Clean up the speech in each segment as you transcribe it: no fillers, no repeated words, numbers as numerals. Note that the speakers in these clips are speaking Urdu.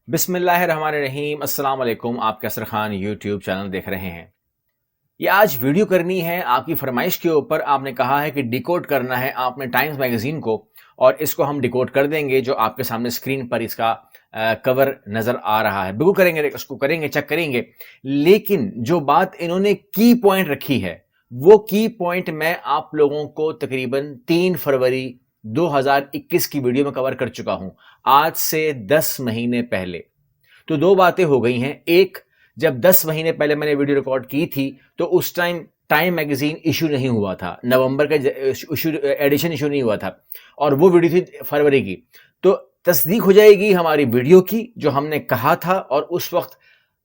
بسم اللہ الرحمن الرحیم۔ السلام علیکم، آپ کیسر خان یوٹیوب چینل دیکھ رہے ہیں۔ یہ آج ویڈیو کرنی ہے آپ کی فرمائش کے اوپر۔ آپ نے کہا ہے کہ ڈیکوڈ کرنا ہے آپ نے ٹائمز میگزین کو، اور اس کو ہم ڈیکوڈ کر دیں گے جو آپ کے سامنے اسکرین پر اس کا کور نظر آ رہا ہے۔ بالکل کریں گے، اس کو کریں گے، چیک کریں گے۔ لیکن جو بات انہوں نے کی پوائنٹ رکھی ہے، وہ کی پوائنٹ میں آپ لوگوں کو تقریباً 3 فروری 2021 کی ویڈیو میں کور کر چکا ہوں، آج سے 10 مہینے پہلے۔ تو دو باتیں ہو گئی ہیں۔ ایک، جب 10 مہینے پہلے میں نے ویڈیو ریکارڈ کی تھی تو اس ٹائم میگزین ایشو نہیں ہوا تھا، نومبر کا ایڈیشن ایشو نہیں ہوا تھا، اور وہ ویڈیو تھی فروری کی۔ تو تصدیق ہو جائے گی ہماری ویڈیو کی جو ہم نے کہا تھا، اور اس وقت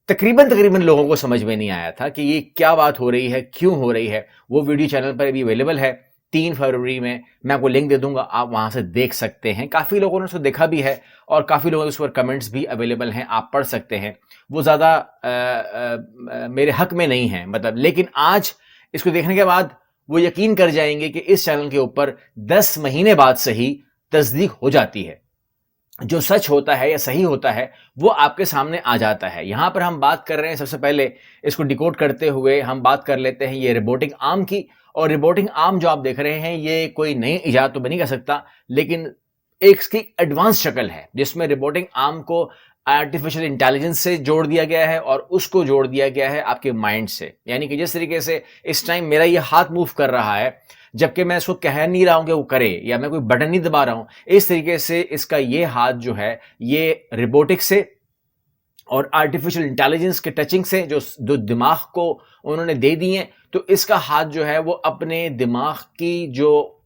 تقریباً لوگوں کو سمجھ میں نہیں آیا تھا کہ یہ کیا بات ہو رہی ہے، کیوں ہو رہی ہے۔ وہ ویڈیو چینل پر بھی اویلیبل ہے 3 فروری میں، میں آپ کو لنک دے دوں گا، آپ وہاں سے دیکھ سکتے ہیں۔ کافی لوگوں نے اس کو دیکھا بھی ہے، اور کافی لوگوں کے اس پر کمنٹس بھی اویلیبل ہیں، آپ پڑھ سکتے ہیں۔ وہ زیادہ میرے حق میں نہیں ہیں لیکن آج اس کو دیکھنے کے بعد وہ یقین کر جائیں گے کہ اس چینل کے اوپر 10 مہینے بعد صحیح تصدیق ہو جاتی ہے۔ جو سچ ہوتا ہے یا صحیح ہوتا ہے وہ آپ کے سامنے آ جاتا ہے۔ یہاں پر ہم بات کر رہے ہیں، سب سے پہلے اس کو ڈیکوڈ کرتے ہوئے ہم بات کر لیتے ہیں یہ روبوٹک آرم کی۔ اور روبوٹک آرم جو آپ دیکھ رہے ہیں یہ کوئی نئی ایجاد تو بنی کر سکتا، لیکن ایک اس کی ایڈوانس شکل ہے جس میں روبوٹک آرم کو آرٹیفیشل انٹیلیجنس سے جوڑ دیا گیا ہے، اور اس کو جوڑ دیا گیا ہے آپ کے مائنڈ سے۔ یعنی کہ جس طریقے سے اس ٹائم میرا یہ ہاتھ موو کر رہا ہے، جبکہ میں اس کو کہہ نہیں رہا ہوں کہ وہ کرے، یا میں کوئی بٹن نہیں دبا رہا ہوں، اس طریقے سے اس کا یہ ہاتھ جو ہے یہ روبوٹک سے اور آرٹیفیشل انٹیلیجنس کے ٹچنگ سے جو دماغ کو انہوں نے دے دی ہیں، تو اس کا ہاتھ جو ہے وہ اپنے دماغ کی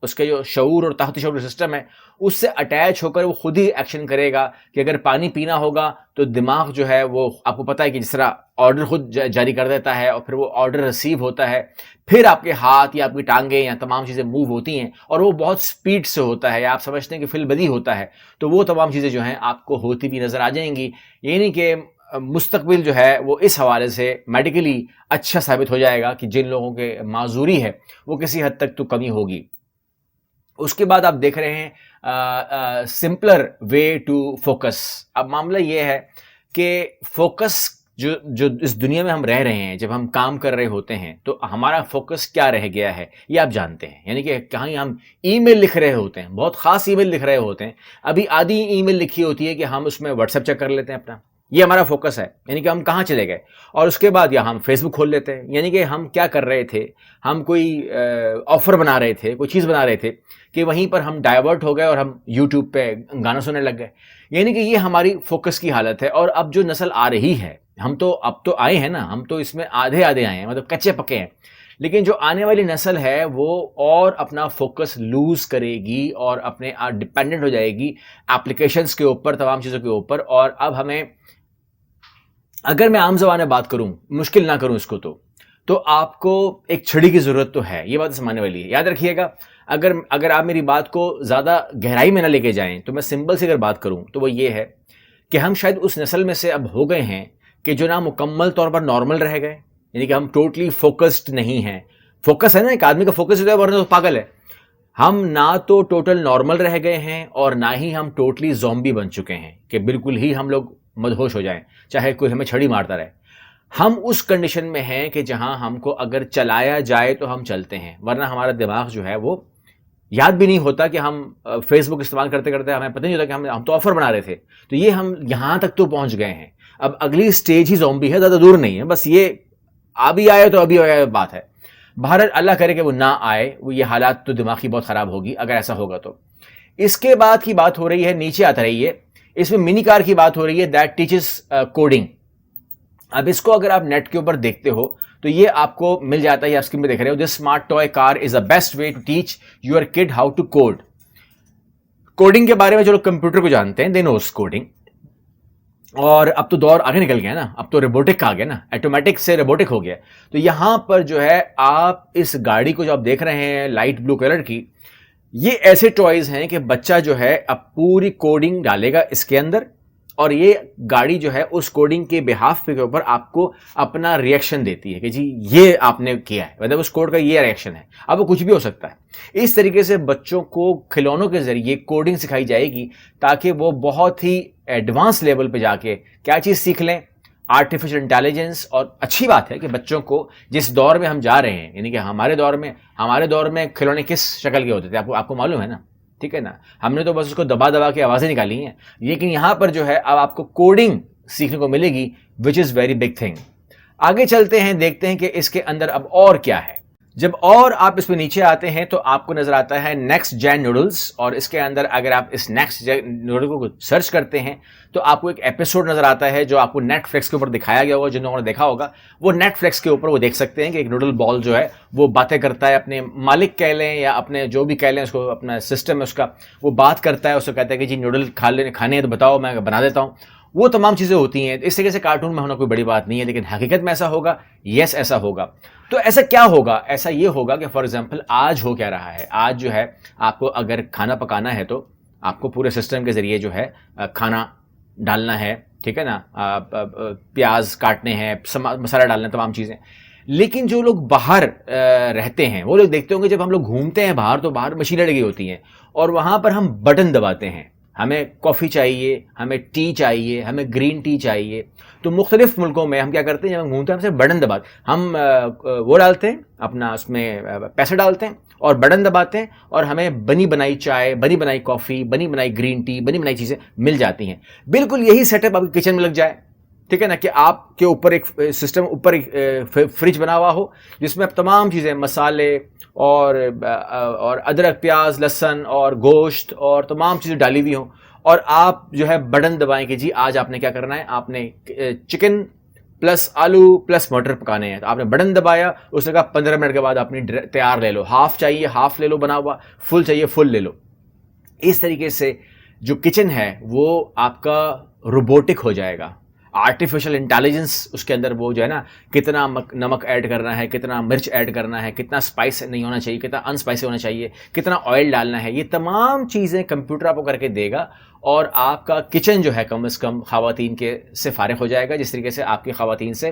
اس کا جو شعور اور تحت شعور سسٹم ہے اس سے اٹیچ ہو کر وہ خود ہی ایکشن کرے گا کہ اگر پانی پینا ہوگا تو دماغ جو ہے وہ آپ کو پتہ ہے کہ جس طرح آرڈر خود جاری کر دیتا ہے، اور پھر وہ آرڈر ریسیو ہوتا ہے، پھر آپ کے ہاتھ یا آپ کی ٹانگیں یا تمام چیزیں موو ہوتی ہیں، اور وہ بہت سپیڈ سے ہوتا ہے، یا آپ سمجھتے ہیں کہ فل بدی ہوتا ہے۔ تو وہ تمام چیزیں جو ہیں آپ کو ہوتی بھی نظر آ جائیں گی۔ یہ نہیں کہ مستقبل جو ہے وہ اس حوالے سے میڈیکلی اچھا ثابت ہو جائے گا کہ جن لوگوں کے معذوری ہے وہ کسی حد تک تو کمی ہوگی۔ اس کے بعد آپ دیکھ رہے ہیں سمپلر وے ٹو فوکس۔ اب معاملہ یہ ہے کہ فوکس جو اس دنیا میں ہم رہ رہے ہیں، جب ہم کام کر رہے ہوتے ہیں تو ہمارا فوکس کیا رہ گیا ہے یہ آپ جانتے ہیں۔ یعنی کہ کہیں ہم ای میل لکھ رہے ہوتے ہیں، بہت خاص ای میل لکھ رہے ہوتے ہیں، ابھی آدھی ای میل لکھی ہوتی ہے کہ ہم اس میں واٹس ایپ چیک کر لیتے ہیں اپنا، یہ ہمارا فوکس ہے۔ یعنی کہ ہم کہاں چلے گئے، اور اس کے بعد یا ہم فیس بک کھول لیتے ہیں۔ یعنی کہ ہم کیا کر رہے تھے، ہم کوئی آفر بنا رہے تھے، کوئی چیز بنا رہے تھے، کہ وہیں پر ہم ڈائیورٹ ہو گئے اور ہم یوٹیوب پہ گانا سننے لگ گئے۔ یعنی کہ یہ ہماری فوکس کی حالت ہے۔ اور اب جو نسل آ رہی ہے، اب تو آئے ہیں نا، ہم تو اس میں آدھے آئے ہیں، کچے پکے ہیں، لیکن جو آنے والی نسل ہے وہ اور اپنا فوکس لوز کرے گی اور اپنے ڈیپینڈنٹ ہو جائے گی اپلیکیشنز کے اوپر، تمام چیزوں کے اوپر۔ اور اب ہمیں، اگر میں عام زبان میں بات کروں، مشکل نہ کروں اس کو، تو آپ کو ایک چھڑی کی ضرورت تو ہے۔ یہ بات سمجھنے والی ہے، یاد رکھیے گا۔ اگر آپ میری بات کو زیادہ گہرائی میں نہ لے کے جائیں تو میں سمپل سے اگر بات کروں تو وہ یہ ہے کہ ہم شاید اس نسل میں سے اب ہو گئے ہیں کہ جو نہ مکمل طور پر نارمل رہ گئے، یعنی کہ ہم ٹوٹلی فوکسڈ نہیں ہیں۔ فوکس ہے نا، ایک آدمی کا فوکس ہوتا ہے، ورنہ تو پاگل ہے۔ ہم نہ تو ٹوٹل نارمل رہ گئے ہیں، اور نہ ہی ہم ٹوٹلی زومبی بن چکے ہیں کہ بالکل ہی ہم لوگ مدہوش ہو جائیں چاہے کوئی ہمیں چھڑی مارتا رہے۔ ہم اس کنڈیشن میں ہیں کہ جہاں ہم کو اگر چلایا جائے تو ہم چلتے ہیں، ورنہ ہمارا دماغ جو ہے وہ یاد بھی نہیں ہوتا کہ ہم فیس بک استعمال کرتے کرتے ہمیں پتہ نہیں ہوتا کہ ہم تو آفر بنا رہے تھے۔ تو یہ ہم یہاں تک تو پہنچ گئے ہیں۔ اب اگلی سٹیج ہی زومبی ہے، زیادہ دور نہیں ہے، بس یہ ابھی آئے تو ابھی آئے بات ہے۔ بہرحال اللہ کرے کہ وہ نہ آئے، وہ یہ حالات تو دماغی بہت خراب ہوگی اگر ایسا ہوگا تو۔ اس کے بعد کی بات ہو رہی ہے، نیچے آتا رہی ہے، اس میں منی کار کی بات ہو رہی ہے، دیٹ ٹیچز کوڈنگ۔ اب اس کو اگر آپ نیٹ کے اوپر دیکھتے ہو تو یہ آپ کو مل جاتا ہے، آپ اسکرین پہ دیکھ رہے ہو، this smart toy car is the best way to teach your kid how to code. Coding کے بارے میں جو لوگ کمپیوٹر کو جانتے ہیں، دے نوز کوڈنگ۔ اور اب تو دور آگے نکل گیا نا، اب تو روبوٹک آ گیا نا، ایٹومیٹک سے روبوٹک ہو گیا۔ تو یہاں پر جو ہے آپ اس گاڑی کو جو آپ دیکھ رہے ہیں لائٹ بلو کلر کی، یہ ایسے ٹوائز ہیں کہ بچہ جو ہے اب پوری کوڈنگ ڈالے گا اس کے اندر، اور یہ گاڑی جو ہے اس کوڈنگ کے بہاف کے اوپر آپ کو اپنا ریئیکشن دیتی ہے کہ جی یہ آپ نے کیا ہے، مطلب اس کوڈ کا یہ ریئیکشن ہے. اب وہ کچھ بھی ہو سکتا ہے. اس طریقے سے بچوں کو کھلونوں کے ذریعے کوڈنگ سکھائی جائے گی تاکہ وہ بہت ہی ایڈوانس لیول پہ جا کے کیا چیز سیکھ لیں، آرٹیفیشل انٹیلیجنس. اور اچھی بات ہے کہ بچوں کو جس دور میں ہم جا رہے ہیں، یعنی کہ ہمارے دور میں کھلونے کس شکل کے ہوتے تھے آپ کو معلوم ہے نا، ٹھیک ہے نا. ہم نے تو بس اس کو دبا کے آوازیں نکالی ہیں، لیکن یہاں پر جو ہے اب آپ کو کوڈنگ سیکھنے کو ملے گی وچ از ویری بگ تھنگ. آگے چلتے ہیں، دیکھتے ہیں کہ اس کے اندر اب اور کیا ہے. جب اور آپ اس پہ نیچے آتے ہیں تو آپ کو نظر آتا ہے نیکسٹ جین نوڈلز. اور اس کے اندر اگر آپ اس نیکسٹ جین نوڈل کو سرچ کرتے ہیں تو آپ کو ایک ایپیسوڈ نظر آتا ہے جو آپ کو نیٹ فلکس کے اوپر دکھایا گیا ہوگا. جن لوگوں نے دیکھا ہوگا وہ نیٹ فلکس کے اوپر وہ دیکھ سکتے ہیں کہ ایک نوڈل بال جو ہے وہ باتیں کرتا ہے، اپنے مالک کہہ لیں یا اپنے جو بھی کہہ لیں، اس کو اپنا سسٹم ہے اس کا، وہ بات کرتا ہے، اس کو کہتا ہے کہ جی نوڈل کھانے ہیں تو بتاؤ میں بنا دیتا ہوں. وہ تمام چیزیں ہوتی ہیں. اس طریقے سے کارٹون میں ہونا کوئی بڑی بات نہیں ہے، لیکن حقیقت میں ایسا ہوگا. یس ایسا ہوگا. تو ایسا کیا ہوگا؟ ایسا یہ ہوگا کہ فار ایگزامپل آج ہو کیا رہا ہے. آج جو ہے آپ کو اگر کھانا پکانا ہے تو آپ کو پورے سسٹم کے ذریعے جو ہے کھانا ڈالنا ہے، ٹھیک ہے نا، پیاز کاٹنے ہیں، مسالہ ڈالنا ہے، تمام چیزیں. لیکن جو لوگ باہر رہتے ہیں وہ لوگ دیکھتے ہوں گے جب ہم لوگ گھومتے ہیں باہر تو باہر مشینیں لگی ہوتی ہیں اور وہاں پر ہم بٹن دباتے ہیں. ہمیں کافی چاہیے، ہمیں ٹی چاہیے، ہمیں گرین ٹی چاہیے. تو مختلف ملکوں میں ہم کیا کرتے ہیں، جب ہم گھومتے ہیں ہم سے بٹن دباتے ہیں، ہم وہ ڈالتے ہیں اپنا اس میں پیسے ڈالتے ہیں اور بٹن دباتے ہیں اور ہمیں بنی بنائی چائے، بنی بنائی کافی، بنی بنائی گرین ٹی، بنی بنائی چیزیں مل جاتی ہیں. بالکل یہی سیٹ اپ آپ کی کچن میں لگ جائے، ٹھیک ہے نا، کہ آپ کے اوپر ایک سسٹم، اوپر ایک فریج بنا ہوا ہو جس میں تمام چیزیں، مسالے اور ادرک، پیاز، لہسن اور گوشت اور تمام چیزیں ڈالی ہوئی ہوں، اور آپ جو ہے بٹن دبائیں کہ جی آج آپ نے کیا کرنا ہے، آپ نے چکن پلس آلو پلس مٹر پکانے ہیں. تو آپ نے بٹن دبایا، اس نے کہا 15 منٹ کے بعد آپ نے تیار لے لو. ہاف چاہیے ہاف لے لو بنا ہوا، فل چاہیے فل لے لو. اس طریقے سے جو کچن ہے وہ آپ کا روبوٹک ہو جائے گا. آرٹیفیشل انٹیلیجنس اس کے اندر وہ جو ہے نا، کتنا نمک ایڈ کرنا ہے، کتنا مرچ ایڈ کرنا ہے، کتنا اسپائس نہیں ہونا چاہیے، کتنا ان اسپائسی ہونا چاہیے، کتنا آئل ڈالنا ہے، یہ تمام چیزیں کمپیوٹر آپ کو کر کے دے گا. اور آپ کا کچن جو ہے کم از کم خواتین کے سے فارغ ہو جائے گا. جس طریقے سے آپ کی خواتین سے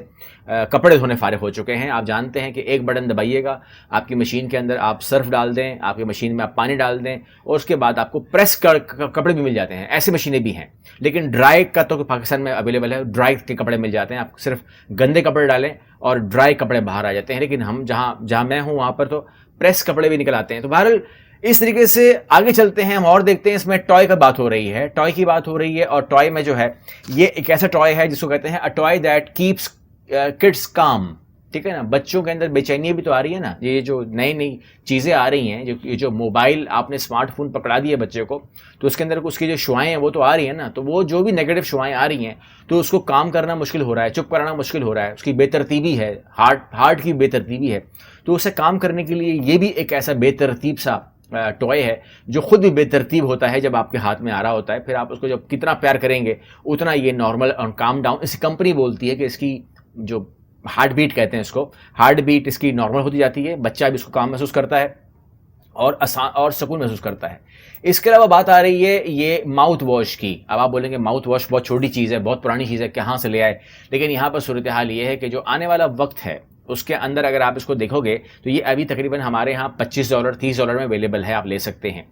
کپڑے دھونے فارغ ہو چکے ہیں. آپ جانتے ہیں کہ ایک بٹن دبائیے گا، آپ کی مشین کے اندر آپ سرف ڈال دیں، آپ کی مشین میں آپ پانی ڈال دیں اور اس کے بعد آپ کو پریس کپڑے بھی مل جاتے ہیں. ایسی مشینیں بھی ہیں، لیکن ڈرائی کا تو پاکستان میں اویلیبل ہے. ڈرائی کے کپڑے مل جاتے ہیں، آپ صرف گندے کپڑے ڈالیں اور ڈرائی کپڑے باہر آ جاتے ہیں. لیکن ہم جہاں میں ہوں وہاں پر تو پریس کپڑے بھی نکل آتے ہیں. تو بہرحال اس طریقے سے آگے چلتے ہیں ہم اور دیکھتے ہیں. اس میں ٹوائے کا بات ہو رہی ہے، ٹوائے کی بات ہو رہی ہے. اور ٹوائے میں جو ہے یہ ایک ایسا ٹوائے ہے جس کو کہتے ہیں a toy that keeps kids calm, ٹھیک ہے نا. بچوں کے اندر بے چینی بھی تو آ رہی ہے نا. یہ جو نئی چیزیں آ رہی ہیں، جو موبائل آپ نے اسمارٹ فون پکڑا دیا بچے کو، تو اس کے اندر اس کی جو شعائیں ہیں وہ تو آ رہی ہیں نا. تو وہ جو بھی نیگیٹو شعائیں آ رہی ہیں تو اس کو کام کرنا مشکل ہو رہا ہے، چپ کرانا مشکل ہو رہا ہے. اس کی بے ترتیبی ہے، ہارٹ کی بے ترتیبی ہے. تو اسے کام کرنے کے لیے یہ بھی ایک ایسا بے ترتیب سا ٹوائے ہے جو خود بھی بے ترتیب ہوتا ہے جب آپ کے ہاتھ میں آ رہا ہوتا ہے. پھر آپ اس کو جب کتنا پیار کریں گے اتنا یہ نارمل اور کام ڈاؤن. اس کمپنی بولتی ہے کہ اس کی جو ہارٹ بیٹ کہتے ہیں اس کو، ہارٹ بیٹ اس کی نارمل ہوتی جاتی ہے. بچہ بھی اس کو کام محسوس کرتا ہے اور سکون محسوس کرتا ہے. اس کے علاوہ بات آ رہی ہے یہ ماؤتھ واش کی. اب آپ بولیں گے ماؤتھ واش بہت چھوٹی چیز ہے، بہت پرانی چیز ہے، کہاں سے لے آئے. لیکن یہاں پر صورتحال یہ ہے کہ جو آنے والا وقت ہے اس کے اندر اگر آپ اس کو دیکھو گے تو یہ ابھی تقریباً ہمارے ہاں $25 $30 میں اویلیبل ہے، آپ لے سکتے ہیں.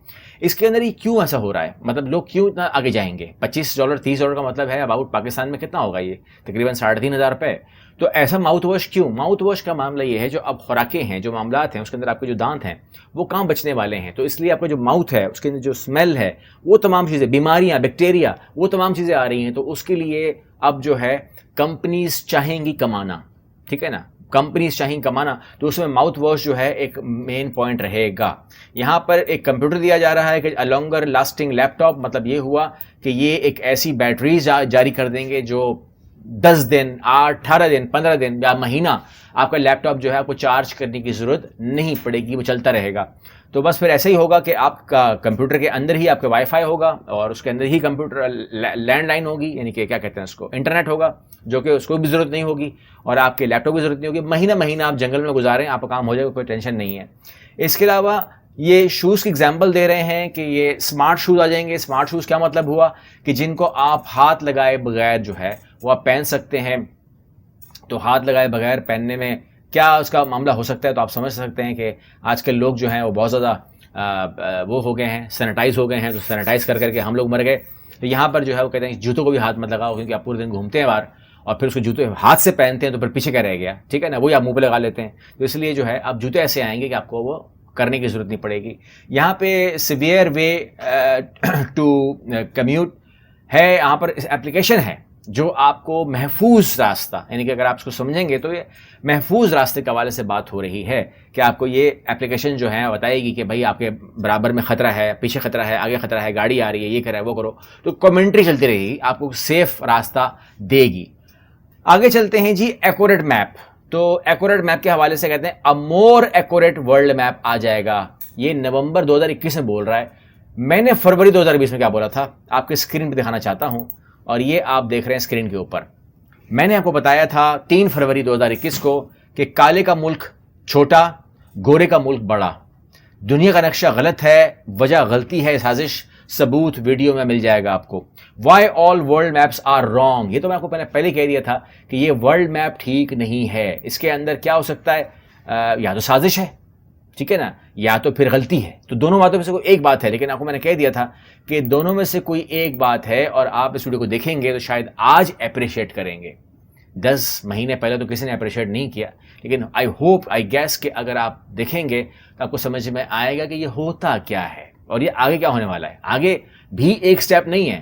اس کے اندر یہ کیوں ایسا ہو رہا ہے، مطلب لوگ کیوں اتنا آگے جائیں گے؟ $25 $30 کا مطلب ہے اباؤٹ پاکستان میں کتنا ہوگا، یہ تقریباً 3,500 روپے. تو ایسا ماؤتھ واش کیوں؟ ماؤتھ واش کا معاملہ یہ ہے جو اب خوراکیں ہیں، جو معاملات ہیں، اس کے اندر آپ کے جو دانت ہیں وہ کہاں بچنے والے ہیں. تو اس لیے آپ کا جو ماؤتھ ہے اس کے اندر جو اسمیل ہے، وہ تمام چیزیں، بیماریاں، بیکٹیریا، وہ تمام چیزیں آ رہی ہیں. تو اس کے لیے اب جو ہے کمپنیز چاہیں گی کمانا، ٹھیک ہے نا، کمپنیز چاہیں کمانا. تو اس میں ماؤتھ واش جو ہے ایک مین پوائنٹ رہے گا. یہاں پر ایک کمپیوٹر دیا جا رہا ہے کہ لانگر لاسٹنگ لیپ ٹاپ. مطلب یہ ہوا کہ یہ ایک ایسی بیٹریز جاری کر دیں گے جو 10 دن 18 دن 15 دن یا مہینہ آپ کا لیپ ٹاپ جو ہے آپ کو چارج کرنے کی ضرورت نہیں پڑے گی، وہ چلتا رہے گا. تو بس پھر ایسا ہی ہوگا کہ آپ کا کمپیوٹر کے اندر ہی آپ کا وائی فائی ہوگا اور اس کے اندر ہی کمپیوٹر لینڈ لائن ہوگی، یعنی کہ کیا کہتے ہیں اس کو، انٹرنیٹ ہوگا، جو کہ اس کو بھی ضرورت نہیں ہوگی اور آپ کے لیپ ٹاپ کی ضرورت نہیں ہوگی. مہینہ آپ جنگل میں گزاریں، آپ کا کام ہو جائے گا، کوئی ٹینشن نہیں ہے. اس کے علاوہ یہ شوز کی اگزامپل دے رہے ہیں کہ یہ اسمارٹ شوز آ جائیں گے. اسمارٹ شوز کیا مطلب ہوا کہ جن کو آپ ہاتھ لگائے بغیر جو ہے وہ آپ پہن سکتے ہیں. تو ہاتھ لگائے بغیر پہننے میں کیا اس کا معاملہ ہو سکتا ہے, تو آپ سمجھ سکتے ہیں کہ آج کل لوگ جو ہیں وہ بہت زیادہ وہ ہو گئے ہیں, سینیٹائز ہو گئے ہیں. تو سینیٹائز کر کے ہم لوگ مر گئے. تو یہاں پر جو ہے وہ کہتے ہیں جوتوں کو بھی ہاتھ مت لگاؤ, کیونکہ آپ پورے دن گھومتے ہیں باہر اور پھر اس کو جوتے ہاتھ سے پہنتے ہیں تو پھر پیچھے کیا رہ گیا, ٹھیک ہے نا, وہی آپ منہ پہ لگا لیتے ہیں. تو اس لیے جو ہے اب جوتے ایسے آئیں گے کہ آپ کو وہ کرنے کی ضرورت نہیں پڑے گی. یہاں پہ سیویئر وے ٹو کمیوٹ ہے, یہاں پر اپلیکیشن ہے جو آپ کو محفوظ راستہ, یعنی کہ اگر آپ اس کو سمجھیں گے تو یہ محفوظ راستے کے حوالے سے بات ہو رہی ہے کہ آپ کو یہ اپلیکیشن جو ہے بتائے گی کہ بھائی آپ کے برابر میں خطرہ ہے, پیچھے خطرہ ہے, آگے خطرہ ہے, گاڑی آ رہی ہے, یہ کرے وہ کرو. تو کمنٹری چلتی رہے گی, آپ کو سیف راستہ دے گی. آگے چلتے ہیں جی ایکوریٹ میپ. تو ایکوریٹ میپ کے حوالے سے کہتے ہیں ا مور ایکوریٹ ورلڈ میپ آ جائے گا. یہ نومبر 2021 میں بول رہا ہے. میں نے فروری 2020 میں کیا بولا تھا آپ کے اسکرین پہ دکھانا چاہتا ہوں, اور یہ آپ دیکھ رہے ہیں اسکرین کے اوپر. میں نے آپ کو بتایا تھا 3 فروری 2021 کو کہ کالے کا ملک چھوٹا, گورے کا ملک بڑا. دنیا کا نقشہ غلط ہے, وجہ غلطی ہے, سازش, ثبوت ویڈیو میں مل جائے گا آپ کو. Why all world maps are wrong. یہ تو میں آپ کو پہلے کہہ دیا تھا کہ یہ ورلڈ میپ ٹھیک نہیں ہے. اس کے اندر کیا ہو سکتا ہے, یا تو سازش ہے, ٹھیک ہے نا, یا تو پھر غلطی ہے. تو دونوں باتوں میں سے کوئی ایک بات ہے, لیکن آپ کو میں نے کہہ دیا تھا کہ دونوں میں سے کوئی ایک بات ہے, اور آپ اس ویڈیو کو دیکھیں گے تو شاید آج اپریشیٹ کریں گے. 10 مہینے پہلے تو کسی نے اپریشیٹ نہیں کیا, لیکن آئی ہوپ آئی گیس کہ اگر آپ دیکھیں گے تو آپ کو سمجھ میں آئے گا کہ یہ ہوتا کیا ہے اور یہ آگے کیا ہونے والا ہے. آگے بھی ایک سٹیپ نہیں ہے.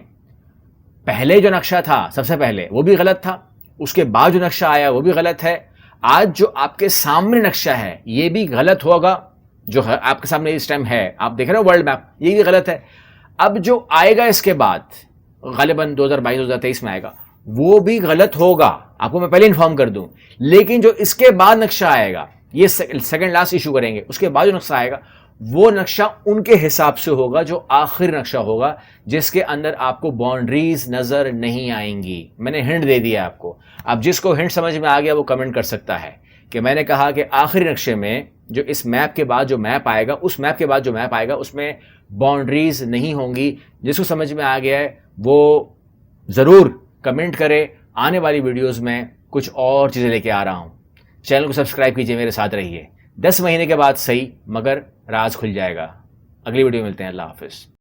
پہلے جو نقشہ تھا سب سے پہلے وہ بھی غلط تھا, اس کے بعد جو نقشہ آیا وہ بھی غلط ہے. آج جو آپ کے سامنے نقشہ ہے یہ بھی غلط ہوگا, جو آپ کے سامنے اس ٹائم ہے, آپ دیکھ رہے ہو ورلڈ میپ, یہ بھی غلط ہے. اب جو آئے گا اس کے بعد غالباً 2022-2023 میں آئے گا وہ بھی غلط ہوگا, آپ کو میں پہلے انفارم کر دوں. لیکن جو اس کے بعد نقشہ آئے گا, یہ سیکنڈ لاسٹ ایشو کریں گے, اس کے بعد جو نقشہ آئے گا وہ نقشہ ان کے حساب سے ہوگا جو آخری نقشہ ہوگا, جس کے اندر آپ کو باؤنڈریز نظر نہیں آئیں گی. میں نے ہنٹ دے دیا آپ کو. اب جس کو ہنٹ سمجھ میں آ گیا وہ کمنٹ کر سکتا ہے کہ میں نے کہا کہ آخری نقشے میں جو اس میپ کے بعد جو میپ آئے گا, اس میپ کے بعد جو میپ آئے گا اس میں باؤنڈریز نہیں ہوں گی. جس کو سمجھ میں آ گیا ہے وہ ضرور کمنٹ کرے. آنے والی ویڈیوز میں کچھ اور چیزیں لے کے آ رہا ہوں. چینل کو سبسکرائب کیجئے, میرے ساتھ رہیے. 10 مہینے کے بعد صحیح مگر راز کھل جائے گا. اگلی ویڈیو ملتے ہیں. اللہ حافظ.